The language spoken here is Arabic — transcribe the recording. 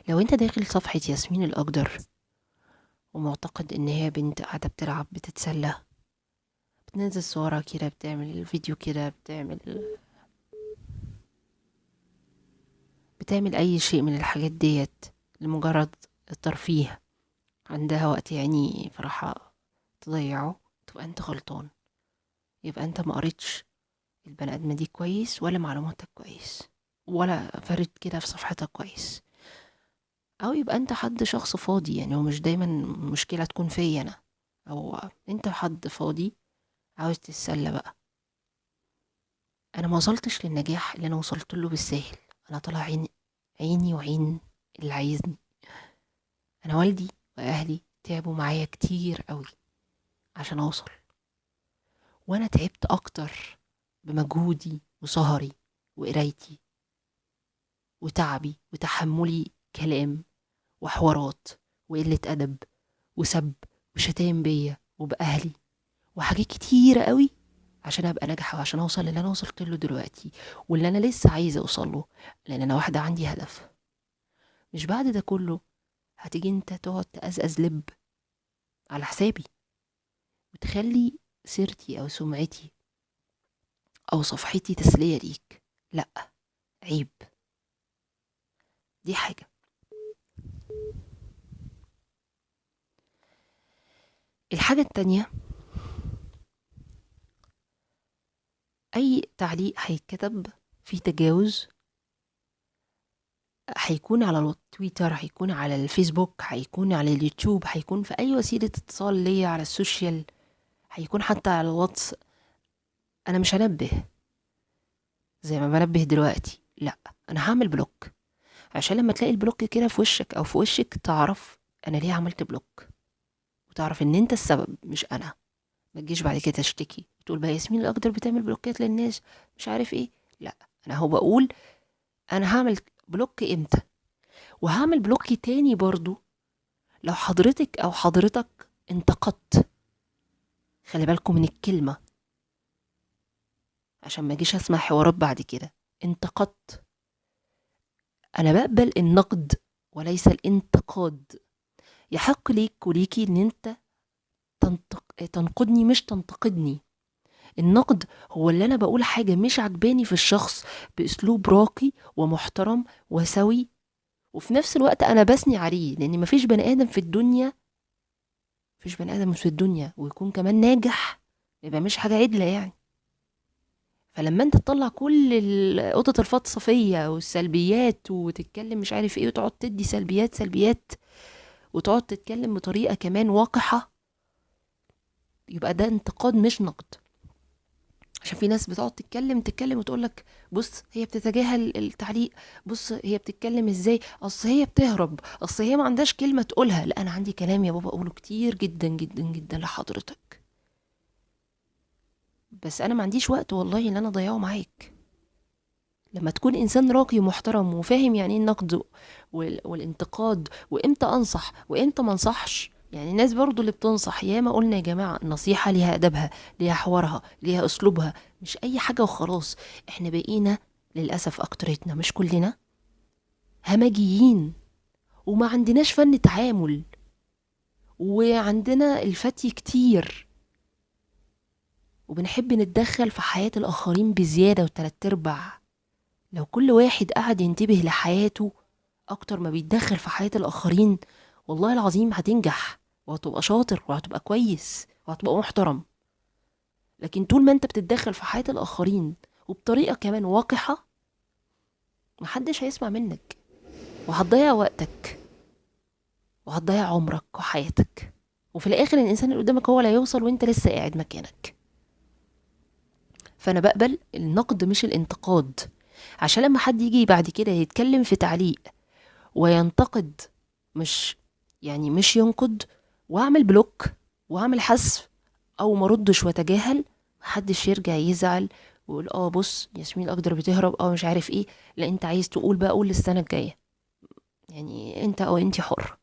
لو انت داخل صفحة ياسمين الأخضر ومعتقد ان هي بنت قاعدة بتلعب بتتسلى، بتنزل صورة كده، بتعمل فيديو كده، بتعمل اي شيء من الحاجات ديت لمجرد الترفيه، عندها وقت يعني فرحة تضيعه، تبقى انت غلطان. يبقى انت ما قريتش البني ادمة دي كويس، ولا معلوماتك كويس، ولا فرد كده في صفحتك كويس. او يبقى انت حد شخص فاضي، يعني هو مش دايما مشكلة تكون فيا انا، او انت حد فاضي عاوز تتسلى بقى. انا ما وصلتش للنجاح اللي انا وصلت له بالساهل. انا طلع عيني وعين اللي عايزني. انا والدي واهلي تعبوا معايا كتير قوي عشان اوصل، وانا تعبت اكتر بمجهودي وسهري وقرايتي وتعبي وتحملي كلام وحوارات وقلة ادب وسب وشتايم بيا وبأهلي وحاجات كتيرة قوي عشان ابقى ناجحة وعشان اوصل للي انا وصلت له دلوقتي، واللي انا لسه عايزة اوصل له. لان انا واحدة عندي هدف. مش بعد ده كله هتيجي انت تقعد تقزقز لب على حسابي وتخلي سيرتي او سمعتي او صفحتي تسلية ليك. لا، عيب. دي حاجة. الحاجة التانية، اي تعليق هيتكتب فيه تجاوز، هيكون على التويتر، هيكون على الفيسبوك، هيكون على اليوتيوب، هيكون في اي وسيلة اتصال ليا على السوشيال، هيكون حتى على الواتس، انا مش هنبه زي ما بنبه دلوقتي. لا، انا هعمل بلوك، عشان لما تلاقي البلوك كده في وشك او في وشك تعرف انا ليه عملت بلوك، وتعرف ان انت السبب مش انا. ما تجيش بعد كده تشتكي وتقول بقى ياسمين الاخضر بتعمل بلوكات للناس مش عارف ايه. لا، انا هو بقول انا هعمل بلوك امتى، وهعمل بلوك تاني برضو لو حضرتك او حضرتك انتقدت. خلي بالكم من الكلمة عشان ما اجيش اسمع حوارات بعد كده. انتقدت، انا بقبل النقد وليس الانتقاد. يحق ليك وليكي ان انت تنقدني مش تنتقدني. النقد هو اللي انا بقول حاجة مش عجباني في الشخص باسلوب راقي ومحترم وسوي، وفي نفس الوقت انا بثني عليه، لان مفيش بني ادم في الدنيا، مفيش بني ادم في الدنيا ويكون كمان ناجح يبقى مش حاجة عدلة يعني. فلما انت تطلع كل قطط الفلسفية والسلبيات وتتكلم مش عارف ايه، وتقعد تدي سلبيات سلبيات، وتقعد تتكلم بطريقة كمان وقحة، يبقى ده انتقاد مش نقد. عشان في ناس بتقعد تتكلم وتقولك بص هي بتتجاهل التعليق، بص هي بتتكلم ازاي، اصل هي بتهرب، اصل هي ما عندهاش كلمة تقولها. لا، انا عندي كلام يا بابا اقوله كتير جدا جدا جدا لحضرتك، بس انا ما عنديش وقت والله ان انا اضيعه معاك. لما تكون انسان راقي ومحترم وفاهم يعني ايه النقد والانتقاد، وامتى انصح وامتى ما انصحش. يعني الناس برضو اللي بتنصح، ياما قلنا يا جماعة النصيحة ليها ادبها، ليها حوارها، ليها اسلوبها، مش اي حاجة وخلاص. احنا بقينا للأسف اكترتنا مش كلنا همجيين، وما عندناش فن تعامل، وعندنا الفتي كتير، وبنحب نتدخل في حياة الآخرين بزيادة وتلات ارباع. لو كل واحد قاعد ينتبه لحياته اكتر ما بيتدخل في حياة الاخرين، والله العظيم هتنجح وهتبقى شاطر وهتبقى كويس وهتبقى محترم. لكن طول ما انت بتتدخل في حياة الاخرين وبطريقة كمان وقحة، محدش هيسمع منك، وهتضيع وقتك وهتضيع عمرك وحياتك، وفي الاخر الانسان اللي قدامك هو اللي هيوصل وانت لسه قاعد مكانك. فانا بقبل النقد مش الانتقاد، عشان لما حد يجي بعد كده يتكلم في تعليق وينتقد، مش يعني مش ينقد، واعمل بلوك واعمل حذف او مردش واتجاهل، محدش يرجع يزعل ويقول اه بص ياسمين الاخضر بتهرب مش عارف ايه. لا، انت عايز تقول بقى قول للسنه الجايه، يعني انت او انتي حر.